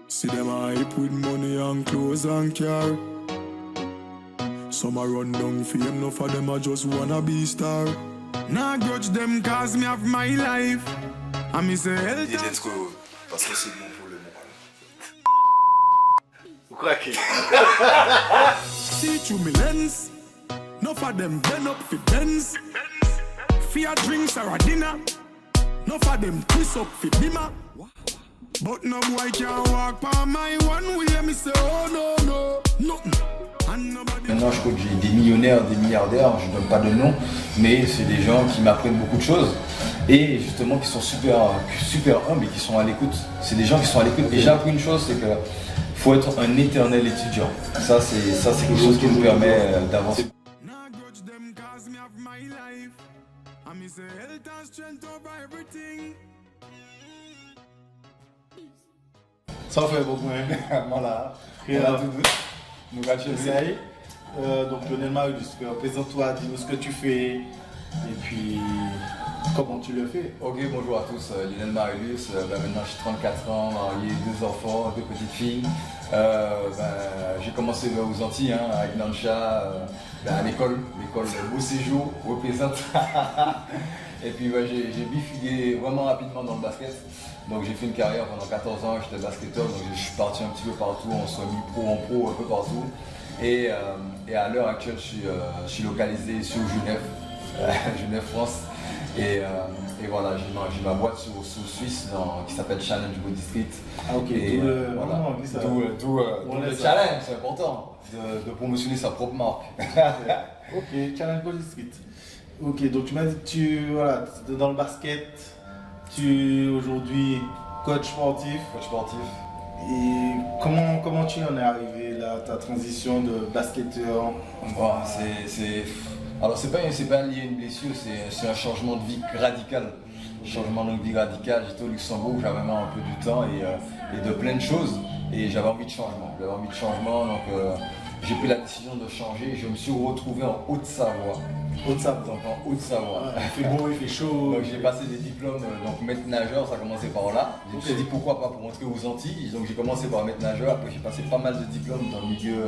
See them hype with money and clothes and car. Some a run down fame, no for them a just wanna be star. Nah grudge them cause me have my life. And me say hell Let's go, parce que c'est bon pour le moral. Vous craquez. See through me lens. No for them bend up fi Benz. Fear drinks or a dinner. No for them twist up fi bima. But no boy can walk by my one way. Me say oh no no nothing. Maintenant je crois que j'ai des millionnaires, des milliardaires, je ne donne pas de nom, mais c'est des gens qui m'apprennent beaucoup de choses et justement qui sont super humbles et qui sont à l'écoute. C'est des gens qui sont à l'écoute et j'ai appris une chose, c'est que faut être un éternel étudiant. Ça c'est quelque chose qui nous permet d'avancer. Ça fait beaucoup, hein. Voilà. Voilà. Nous donc Lionel Marius, présente-toi, dis-nous ce que tu fais et puis comment tu le fais. Ok, bonjour à tous, Lionel Marius, maintenant j'ai 34 ans, marié, 2 enfants, 2 petites filles. J'ai commencé aux Antilles avec Nancha, à l'école Beau Séjour, représente. Et puis j'ai bifurqué vraiment rapidement dans le basket. Donc j'ai fait une carrière pendant 14 ans, j'étais basketteur, donc je suis parti un petit peu partout, en semi-pro, en pro, un peu partout. Et à l'heure actuelle, je suis localisé ici au Genève, Genève, France. Et voilà, j'ai ma boîte sous Suisse qui s'appelle Challenge Body Street. Ah ok, et voilà. D'où le challenge, c'est important, de promotionner sa propre marque. Ok, Challenge Body Street. Ok, donc tu m'as dit que tu es dans le basket, tu es aujourd'hui coach sportif. Et comment tu en es arrivé là, ta transition de basketteur? Alors c'est pas lié à une blessure, c'est un changement de vie radical. J'étais au Luxembourg, j'avais vraiment un peu du temps et de plein de choses. Et j'avais envie de changement. Donc j'ai pris la décision de changer. Je me suis retrouvé en Haute-Savoie. Donc en Haute-Savoie. Il fait beau, il fait chaud. Donc j'ai passé des diplômes, donc maître nageur, ça a commencé par là. Je me suis dit pourquoi pas pour rentrer aux Antilles. Donc j'ai commencé par maître nageur, après j'ai passé pas mal de diplômes dans le milieu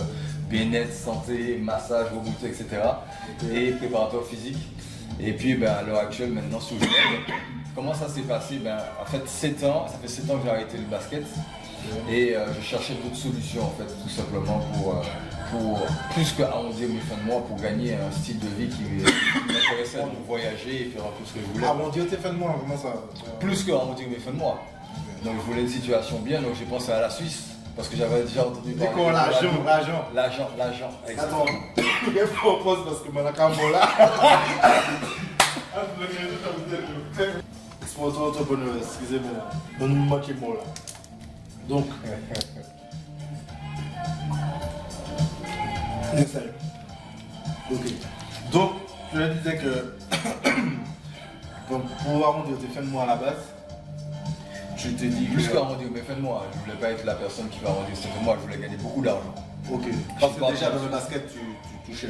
bien-être, santé, massage, reboot, etc. Et préparateur physique. Et puis à l'heure actuelle, maintenant sous Genève. Comment ça s'est passé? En fait, ça fait 7 ans que j'ai arrêté le basket. Et je cherchais d'autres solutions en fait, tout simplement pour plus qu'arrondir mes fins de mois, pour gagner un style de vie qui m'intéressait, de voyager et faire un peu ce que je voulais. Arrondir tes fins de mois, comment ça? Plus qu'arrondir mes fins de mois. Donc je voulais une situation bien, donc j'ai pensé à la Suisse, parce que j'avais déjà entendu parler. C'est quoi l'argent? L'argent, exactement. Attends, je propose parce que mon account là. Sponsor entrepreneur, excusez-moi. Donne-moi qui est mot là. Donc, ok. Donc, je disais que pour arrondir tes fins de mois à la base, je te dis plus qu'arrondir mes fins de mois, je voulais pas être la personne qui va arrondir ses fins de mois, je voulais gagner beaucoup d'argent. Ok. Parce que déjà dans le basket, tu touchais.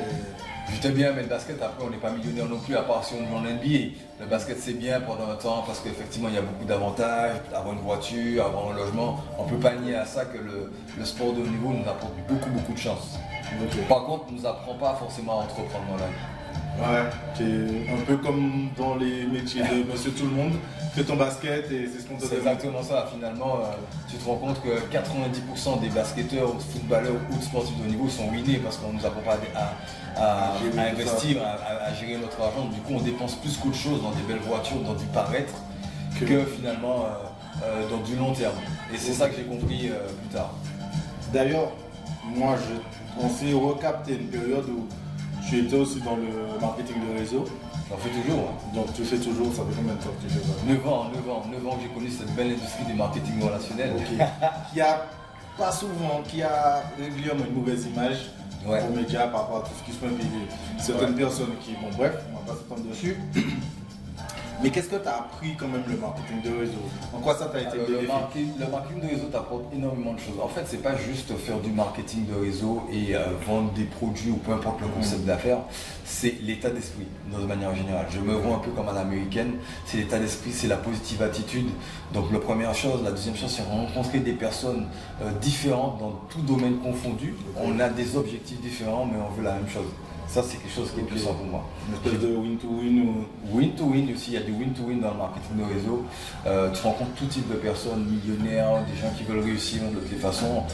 J'étais bien, mais le basket, après, on n'est pas millionnaire non plus, à part si on joue en NBA. Le basket, c'est bien pendant un temps parce qu'effectivement, il y a beaucoup d'avantages, avoir une voiture, avoir un logement. On ne peut pas nier à ça que le sport de haut niveau nous apporte beaucoup de chance. Okay. Par contre, il ne nous apprend pas forcément à entreprendre dans la vie. Ouais, c'est un peu comme dans les métiers de Monsieur Tout le Monde. Fais ton basket et c'est ce qu'on te demande. C'est exactement ça, finalement, tu te rends compte que 90% des basketteurs, footballeurs ou de sportifs de haut niveau sont ruinés parce qu'on ne nous apprend pas à investir, à gérer notre argent. Du coup, on dépense plus qu'autre chose dans des belles voitures, dans du paraître, que finalement dans du long terme. Et c'est ça que j'ai compris plus tard. D'ailleurs, moi, on s'est recapté une période où tu étais aussi dans le marketing de réseau. J'en fais toujours. Donc tu fais toujours, ça fait combien de temps que tu fais ça? 9 ans que j'ai connu cette belle industrie du marketing relationnel. Okay. Qui a pas souvent, qui a régulièrement une mauvaise image aux médias par rapport à tout ce qui se fait payer. Certaines personnes qui, bon bref, on va pas s'étendre dessus. Mais qu'est-ce que tu as appris quand même le marketing de réseau? En quoi ça t'a été Le bénéfique? marketing de réseau t'apporte énormément de choses. En fait, c'est pas juste faire du marketing de réseau et vendre des produits ou peu importe le concept d'affaires, c'est l'état d'esprit de manière générale. Je me vois un peu comme à l'américaine, c'est l'état d'esprit, c'est la positive attitude. Donc la première chose, la deuxième chose, c'est rencontrer des personnes différentes dans tout domaine confondu. On a des objectifs différents, mais on veut la même chose. Ça, c'est quelque chose qui est puissant pour moi. Une espèce de win-to-win ou... Win-to-win aussi, il y a du win-to-win dans le marketing de réseau. Tu rencontres tout type de personnes, millionnaires, des gens qui veulent réussir de toutes les façons,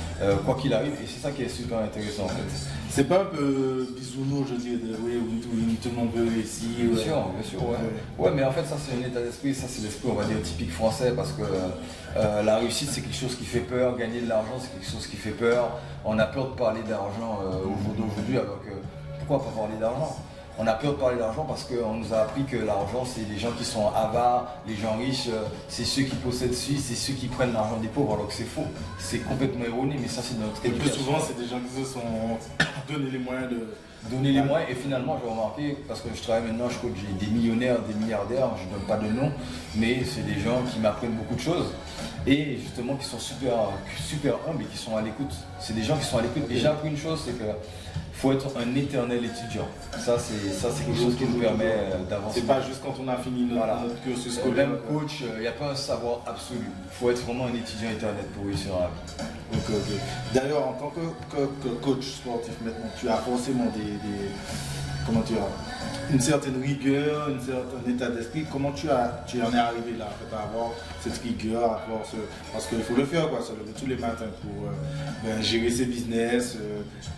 quoi qu'il arrive, et c'est ça qui est super intéressant en fait. C'est pas un peu bisounours, je dirais, de oui, win-to-win, tout le monde veut réussir. Bien sûr, ouais. Ouais, mais en fait, ça c'est un état d'esprit, ça c'est l'esprit, on va dire, typique français, parce que la réussite c'est quelque chose qui fait peur, gagner de l'argent c'est quelque chose qui fait peur. On a peur de parler d'argent au jour d'aujourd'hui, alors que pourquoi pas parler d'argent? On a peur de parler d'argent parce qu'on nous a appris que l'argent, c'est les gens qui sont avares, les gens riches, c'est ceux qui possèdent Suisse, c'est ceux qui prennent l'argent des pauvres, alors que c'est faux. C'est complètement erroné, mais ça, c'est notre Et plus éducation. souvent, c'est des gens qui se sont donné les moyens de... Donner les moyens, et finalement, j'ai remarqué, parce que je travaille maintenant, je crois que j'ai des millionnaires, des milliardaires, je ne donne pas de nom, mais c'est des gens qui m'apprennent beaucoup de choses, et justement qui sont super humbles et qui sont à l'écoute. C'est des gens qui sont à l'écoute. Et j'ai appris une chose, c'est que faut être un éternel étudiant. Ça, c'est quelque chose qui nous permet d'avancer. C'est pas juste quand on a fini notre cursus scolaire. Même coach, il n'y a pas un savoir absolu. Il faut être vraiment un étudiant éternel pour réussir à la vie. Ok. D'ailleurs, en tant que coach sportif maintenant, tu as forcément comment tu as une certaine rigueur, un certain état d'esprit. Comment tu en es arrivé là, en fait, à avoir cette rigueur, à avoir parce qu'il faut le faire, quoi, se lever tous les matins pour gérer ses business,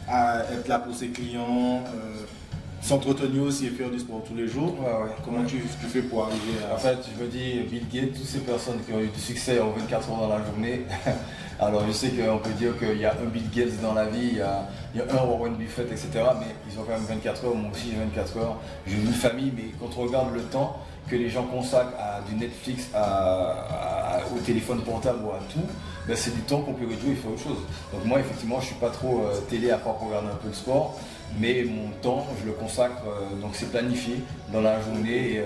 à être là pour ses clients, s'entretenir aussi et faire du sport tous les jours. Ouais. Comment tu fais pour arriver à... En fait, je me dis, Bill Gates, toutes ces personnes qui ont eu du succès en 24 heures dans la journée, alors je sais qu'on peut dire qu'il y a un Bill Gates dans la vie, il y a un Warren Buffett, etc. Mais ils ont quand même 24 heures, moi aussi j'ai 24 heures. J'ai une famille, mais quand on regarde le temps que les gens consacrent à du Netflix, au téléphone portable ou à tout, ben c'est du temps qu'on peut réduire et faire autre chose. Donc moi, effectivement, je ne suis pas trop télé à part pour regarder un peu de sport. Mais mon temps, je le consacre, donc c'est planifié dans la journée, et,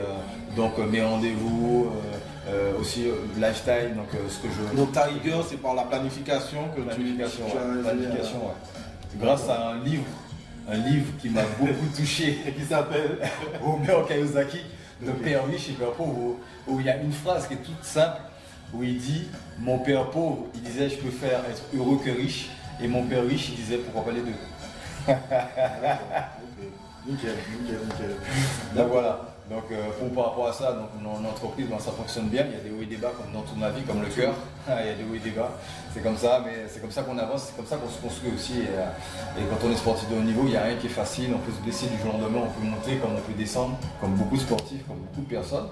donc mes rendez-vous, aussi lifestyle, donc ce que je... Donc ta rigueur, c'est par la planification que Planification, tu as planification, ouais. Grâce à un livre qui m'a beaucoup touché, qui s'appelle Robert Kiyosaki, Le Père riche et Père pauvre, où il y a une phrase qui est toute simple, où il dit « Mon père pauvre, il disait je préfère être heureux que riche, et mon père riche, il disait pourquoi pas les deux. » Nickel. Donc voilà, donc par rapport à ça, donc mon entreprise, ça fonctionne bien, il y a des hauts et des bas comme dans toute ma vie, comme le cœur, il y a des hauts et des bas, c'est comme ça, mais c'est comme ça qu'on avance, c'est comme ça qu'on se construit aussi, et quand on est sportif de haut niveau, il n'y a rien qui est facile, on peut se blesser du jour au lendemain, on peut monter comme on peut descendre, comme beaucoup de sportifs, comme beaucoup de personnes,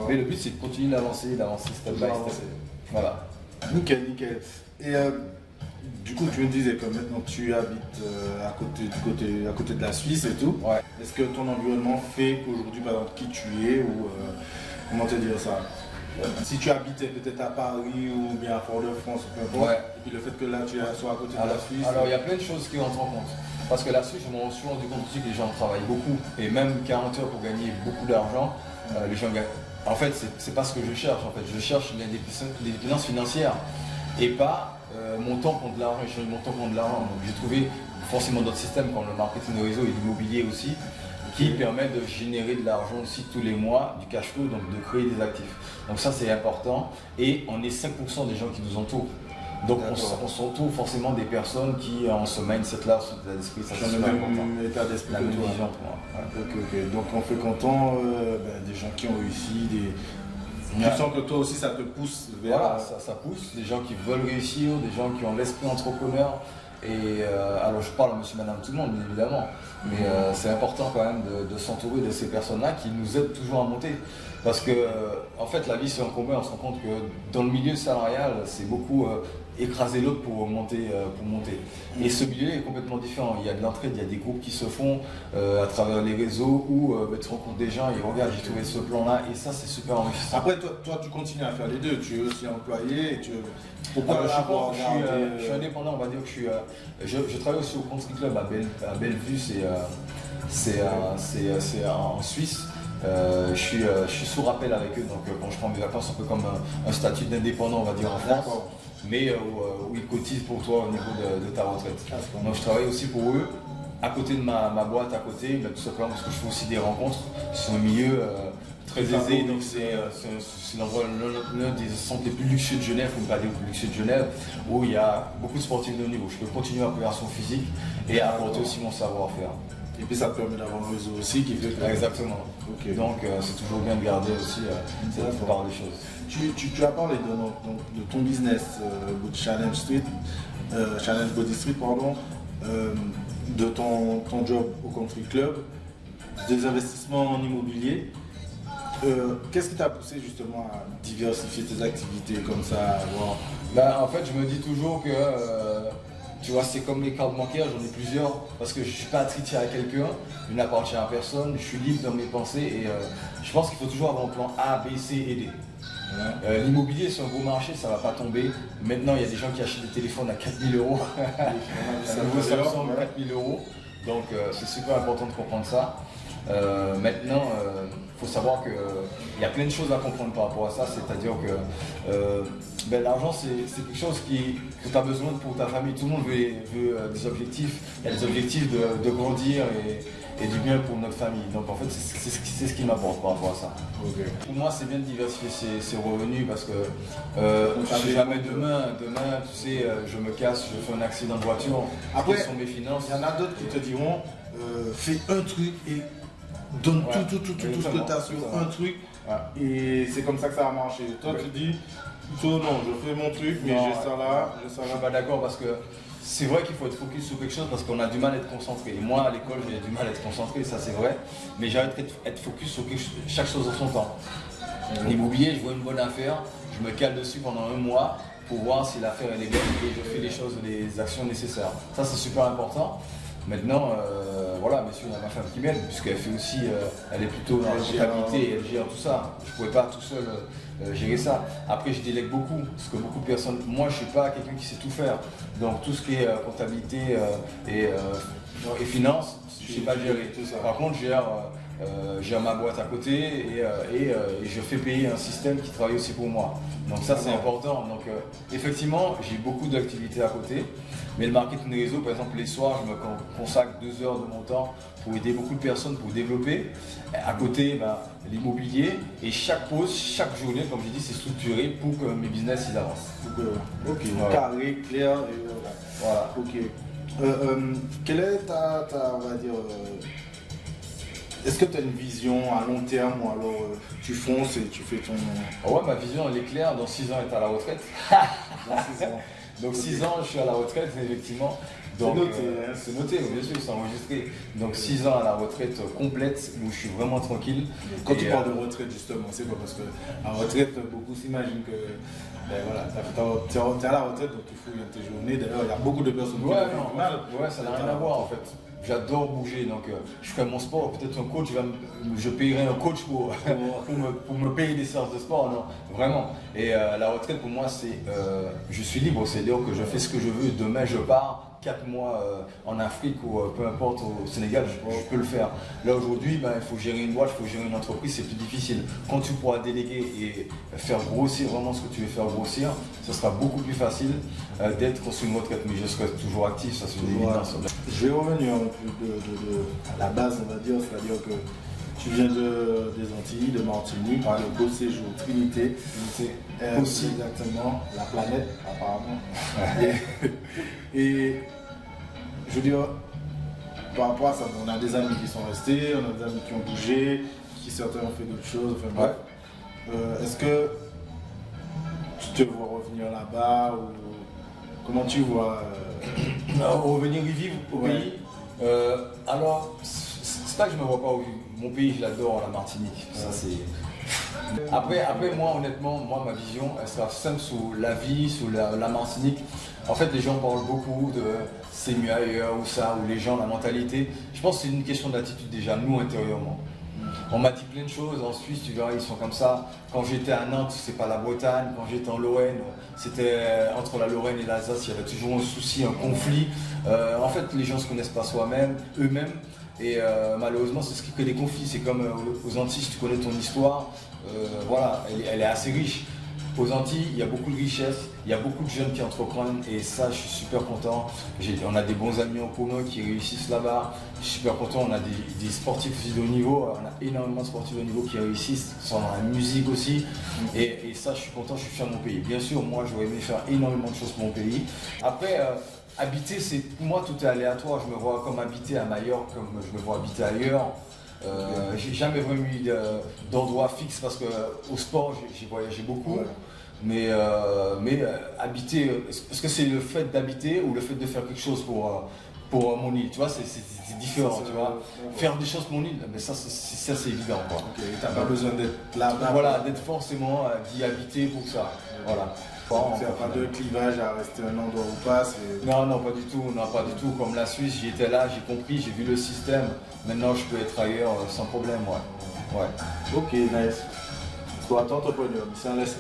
mais le but c'est de continuer d'avancer step by step, voilà. Nickel. Et du coup, tu me disais que maintenant tu habites à côté de la Suisse et tout. Ouais. Est-ce que ton environnement fait qu'aujourd'hui, par exemple, qui tu es ou comment te dire ça? Si tu habitais peut-être à Paris ou bien à Fort-de-France, peu importe, Ouais. et puis le fait que là tu sois à côté de la Suisse. Alors il y a plein de choses qui entrent en compte. Parce que la Suisse, je me suis rendu compte aussi que les gens travaillent beaucoup. Et même 40 heures pour gagner beaucoup d'argent, les gens gagnent. En fait, c'est pas ce que je cherche. En fait, je cherche l'indépendance financière. Et pas mon temps contre l'argent, je cherche mon temps contre l'argent. Donc j'ai trouvé forcément d'autres systèmes comme le marketing de réseau et l'immobilier aussi, qui permet de générer de l'argent aussi tous les mois, du cash flow, donc de créer des actifs. Donc ça c'est important. Et on est 5% des gens qui nous entourent. Donc on s'entoure forcément des personnes qui ont ce mindset-là, ce état d'esprit, ça c'est le super même important. état d'esprit La que même toi. vision pour moi. Ouais. Ok. Donc en fréquentant des gens qui ont réussi, tu sens que toi aussi ça te pousse vers... Voilà, ça pousse, des gens qui veulent réussir, des gens qui ont l'esprit entrepreneur. Et alors je parle à monsieur, madame, tout le monde, bien évidemment, mais c'est important quand même de s'entourer de ces personnes-là qui nous aident toujours à monter. Parce que en fait la vie c'est un combat, on se rend compte que dans le milieu salarial, c'est beaucoup écraser l'autre pour monter. Et ce milieu est complètement différent. Il y a de l'entraide, il y a des groupes qui se font à travers les réseaux où tu rencontres des gens, ils regardent, j'ai trouvé ce plan-là, et ça c'est super enrichissant. Après toi tu continues à faire les deux, tu es aussi employé et tu... Pourquoi je suis indépendant, on va dire que je travaille aussi au Country Club à Bellevue, c'est en Suisse. Je suis sous rappel avec eux, donc quand je prends mes vacances, un peu comme un statut d'indépendant, on va dire en France, mais où ils cotisent pour toi au niveau de ta retraite. Donc je travaille aussi pour eux, à côté de ma boîte, à côté, tout simplement parce que je fais aussi des rencontres. C'est un milieu très aisé, donc c'est l'un des centres les plus luxueux de Genève, pour ne pas dire le plus luxueux de Genève, où il y a beaucoup de sportifs de haut niveau. Je peux continuer ma préparation physique et apporter aussi mon savoir-faire. Et puis ça te permet d'avoir un réseau aussi qui fait que... Exactement. Okay. Donc c'est toujours bien de garder aussi cette part des choses. Tu as parlé de ton business, Challenge Body Street, pardon, de ton job au country club, des investissements en immobilier. Qu'est-ce qui t'a poussé justement à diversifier tes activités comme ça, En fait, je me dis toujours que tu vois, c'est comme les cartes bancaires, j'en ai plusieurs parce que je ne suis pas attrité à quelqu'un, je n'appartiens à personne, je suis libre dans mes pensées et je pense qu'il faut toujours avoir un plan A, B, C et D. L'immobilier, c'est un gros marché, ça ne va pas tomber. Maintenant, il y a des gens qui achètent des téléphones à 4 000 €. Un nouveau Samsung à 4 000 €. Donc, c'est super important de comprendre ça. Maintenant, il faut savoir qu'il y a plein de choses à comprendre par rapport à ça. C'est-à-dire que l'argent, c'est quelque chose que tu as besoin pour ta famille. Tout le monde veut des objectifs. Il y a des objectifs de grandir et du bien pour notre famille. Donc en fait, c'est ce qui m'apporte par rapport à ça. Okay. Pour moi, c'est bien de diversifier ses revenus parce que je ne sais jamais demain, tu sais, je me casse, je fais un accident de voiture. Après, quelles sont mes finances? Il y en a d'autres qui te diront, fais un truc et donne tout ce que tu as sur un truc. Ouais. Et c'est comme ça que ça va marcher. Toi, tu dis, plutôt non, je fais mon truc, mais j'ai ça là, Je suis pas d'accord parce que c'est vrai qu'il faut être focus sur quelque chose parce qu'on a du mal à être concentré. Et moi, à l'école, j'ai du mal à être concentré, ça c'est vrai. Mais j'arrête d'être focus sur chaque chose en son temps. L'immobilier, je vois une bonne affaire, je me cale dessus pendant un mois pour voir si l'affaire elle est bonne et je fais les actions nécessaires. Ça, c'est super important. Maintenant, voilà, bien sûr, il y a ma femme qui m'aide, puisqu'elle fait aussi, elle est plutôt dans la comptabilité, elle gère tout ça. Je ne pouvais pas tout seul gérer ça. Après, je délègue beaucoup, parce que beaucoup de personnes, moi je ne suis pas quelqu'un qui sait tout faire. Donc tout ce qui est comptabilité et finance, je ne sais pas gérer. Par contre, je gère ma boîte à côté et je fais payer un système qui travaille aussi pour moi. Donc ça c'est important. Donc effectivement, j'ai beaucoup d'activités à côté. Mais le marketing réseau, par exemple, les soirs, je me consacre 2 heures de mon temps pour aider beaucoup de personnes pour développer. À côté, l'immobilier et chaque pause, chaque journée, comme j'ai dit, c'est structuré pour que mes business ils avancent. Ok, voilà. Carré, clair, et voilà. Ok. Quelle est on va dire, est-ce que tu as une vision à long terme ou alors tu fonces et tu fais ton... Ouais, ma vision elle est claire, dans 6 ans être à la retraite. Dans 6 ans. Donc 6 ans, je suis à la retraite, effectivement. C'est noté. C'est noté, bien sûr, c'est enregistré. Donc 6 ans à la retraite complète, où je suis vraiment tranquille. Quand tu parles de retraite, justement, c'est quoi? Parce que à la retraite, beaucoup s'imaginent que voilà, tu es à la retraite, donc tu fouilles tes journées. D'ailleurs, il y a beaucoup de personnes qui ont mal. Ouais, ça n'a rien à voir en fait. J'adore bouger, donc je ferai mon sport, peut-être un coach, je payerai un coach pour me payer des séances de sport, non, vraiment. Et la retraite pour moi c'est, je suis libre, c'est-à-dire que je fais ce que je veux, demain je pars, 4 mois en Afrique ou peu importe au Sénégal, je peux le faire. Là aujourd'hui, il faut gérer une boîte, il faut gérer une entreprise, c'est plus difficile. Quand tu pourras déléguer et faire grossir vraiment ce que tu veux faire grossir, ce sera beaucoup plus facile d'être sur une retraite, mais je serai toujours actif, ça c'est une évidence. Je vais revenir un peu à la base, on va dire, c'est-à-dire que tu viens des Antilles, de Martinique, par le beau séjour Trinité. Aussi exactement, la planète apparemment. et je veux dire, par rapport à ça, on a des amis qui sont restés, on a des amis qui ont bougé, qui certains ont fait d'autres choses. Enfin, bref. Est-ce que tu te vois revenir là-bas ou comment tu vois revenir y vivre au pays? Alors, c'est pas que je me vois pas au mon pays, je l'adore, la Martinique. Ça, c'est... Après, moi, honnêtement, ma vision, elle sera simple sur la vie, sur la Martinique. En fait, les gens parlent beaucoup de c'est mieux ailleurs ou ça, ou les gens, la mentalité. Je pense que c'est une question d'attitude déjà, nous, intérieurement. On m'a dit plein de choses, en Suisse, tu verras, ils sont comme ça. Quand j'étais à Nantes, c'est pas la Bretagne. Quand j'étais en Lorraine, c'était entre la Lorraine et l'Alsace, il y avait toujours un souci, un conflit. En fait, les gens ne se connaissent pas eux-mêmes. Et malheureusement, c'est ce qui crée des conflits. C'est comme aux Antilles, si tu connais ton histoire, voilà, elle est assez riche. Aux Antilles, il y a beaucoup de richesses, il y a beaucoup de jeunes qui entreprennent et ça, je suis super content. On a des bons amis en commun qui réussissent là-bas. Je suis super content, on a des sportifs aussi de haut niveau. On a énormément de sportifs de haut niveau qui réussissent, que ce soit dans la musique aussi. Et ça, je suis content, je suis fier de mon pays. Bien sûr, moi, j'aurais aimé faire énormément de choses pour mon pays. Après, habiter, pour moi, tout est aléatoire. Je me vois comme habiter à Majorque, comme je me vois habiter ailleurs. J'ai jamais vraiment eu d'endroit fixe parce qu'au sport j'ai voyagé beaucoup, mais habiter, est-ce que c'est le fait d'habiter ou le fait de faire quelque chose pour mon île, tu vois, c'est différent, tu vois. Faire des choses pour mon île, mais ça c'est évident quoi. Ok, t'as pas besoin d'être là-bas. Voilà, d'être forcément d'y habiter pour ça, voilà. Il n'y a pas de clivage à rester un endroit ou pas. Non, pas du tout, non, pas du tout. Comme la Suisse, j'y étais là, j'ai compris, j'ai vu le système. Maintenant, je peux être ailleurs sans problème, ouais. Ok, nice. Sois entrepreneur, mais ça laisse.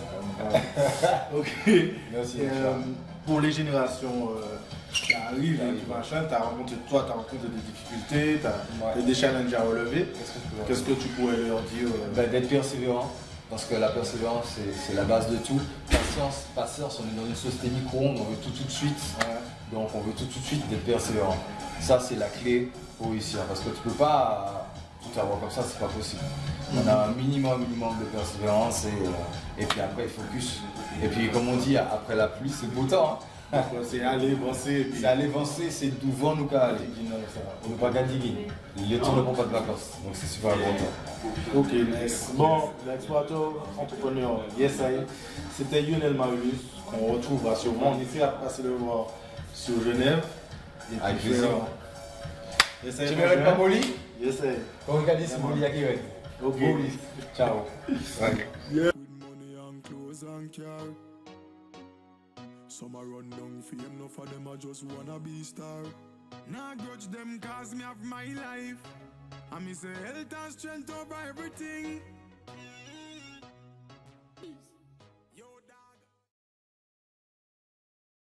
Ok. Merci. Pour les générations qui arrivent, machin, tu as rencontré des difficultés, tu as des challenges à relever. Qu'est-ce que tu pourrais leur dire D'être persévérant. Parce que la persévérance, c'est la base de tout. Patience, on est dans une société micro-ondes, on veut tout de suite. Donc on veut tout de suite d'être persévérant. Ça, c'est la clé pour réussir. Parce que tu ne peux pas tout avoir comme ça, c'est pas possible. On a un minimum de persévérance et puis après, il focus. Et puis, comme on dit, après la pluie, c'est le beau temps. Hein. C'est aller avancer. C'est aller avancer, c'est d'où vent nous qu'à aller. On ne pas gagner. Les tours ne vont pas de vacances. Donc c'est super important. Ok, nice. Bon, l'exploiteur entrepreneur YesAI, c'était Lionel Marius qu'on retrouvera sûrement. On essaie à passer le voir sur Genève. Avec plaisir. YesAI. Tu mérites pas Molly? YesAI. Quand regarde c'est Molly à qui est. Ok. Molly. Ciao. With money and clothes and car. Some a run down fame, enough of them a just wanna be star. Nah grudge them cause me have my life. And me say health and strength over everything.